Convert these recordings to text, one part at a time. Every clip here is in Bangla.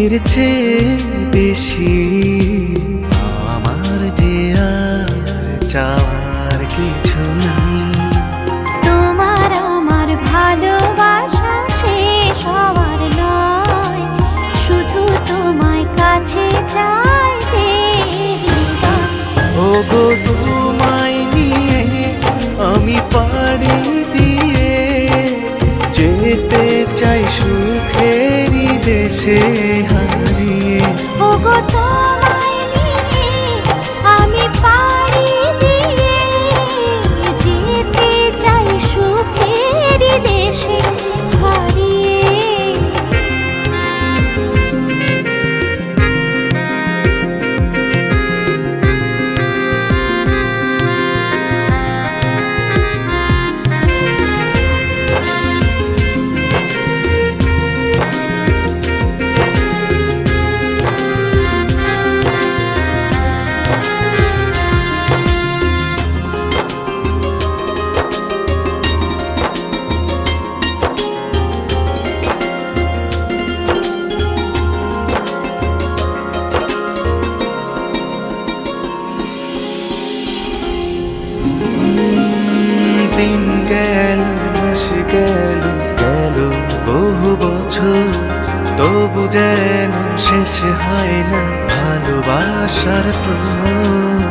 এর চেয়ে বেশি আমার যে আর চাওয়ার কিছু নাই। তোমার আমার ভালোবাসা শেষ হওয়ার নয়, শুধু তোমায় কাছে চাই যে হৃদয়। ওগো তোমায় নিয়ে আমি পাড়ি দিয়ে যেতে চাই সুখেরই দেশে হারিয়ে। ওগো তোমায় নিয়ে আমি পাড়ি দিয়ে যেতে চাই সুখেরই দেশে হারিয়ে। দিন গেল মাস গেল গেল বহু বছর, তবু যেন শেষ হয় না ভালোবাসার প্রহর।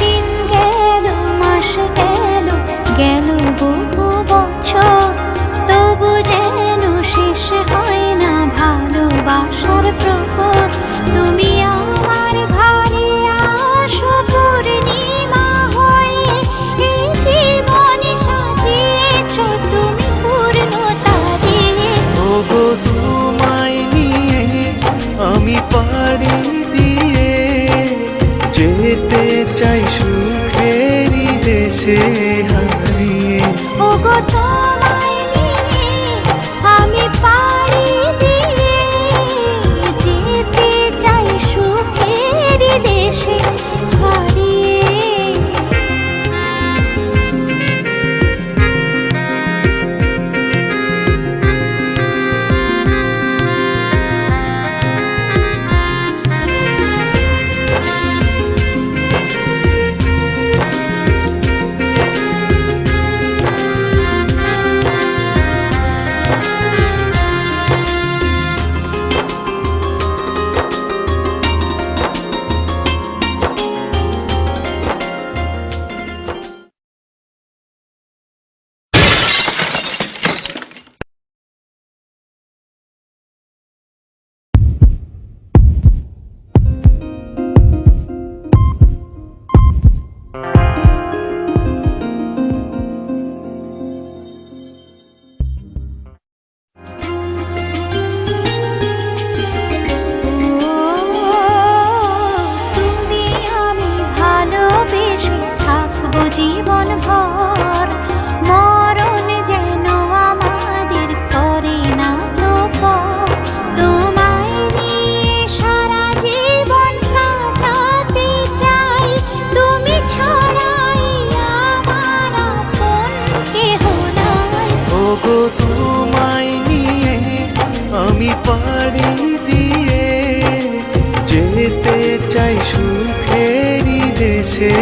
দিন গেল মাস গেল গেল বহু বছর, তবু যেন শেষ হয় না ভালোবাসার প্রহর। তুমি আমার ঘরে আসো পূর্ণিমা হয়ে, এই জীবনে সাজিয়েছ তুমি পূর্ণতা দিয়ে। ওগো তোমায় নিয়ে আমি পাড়ি দিয়ে যেতে চাই সুখেরই দেশে হারিয়ে। ওগো তোমায় নিয়ে আমি পাড়ি দিয়ে যেতে চাই সুখেরই দেশে হারিয়ে। তুমি আমি ভালোবেসে থাকবো জীবন ভর, মরণ যেন আমাদের করে না তো পর। তোমায় নিয়ে সারা জীবন কাটাতে চাই, তুমি ছাড়াই আমার আপন কেহ নাই। ওগো তোমায় নিয়ে আমি পাড়ি দিয়ে যেতে চাই সুখেরই দেশে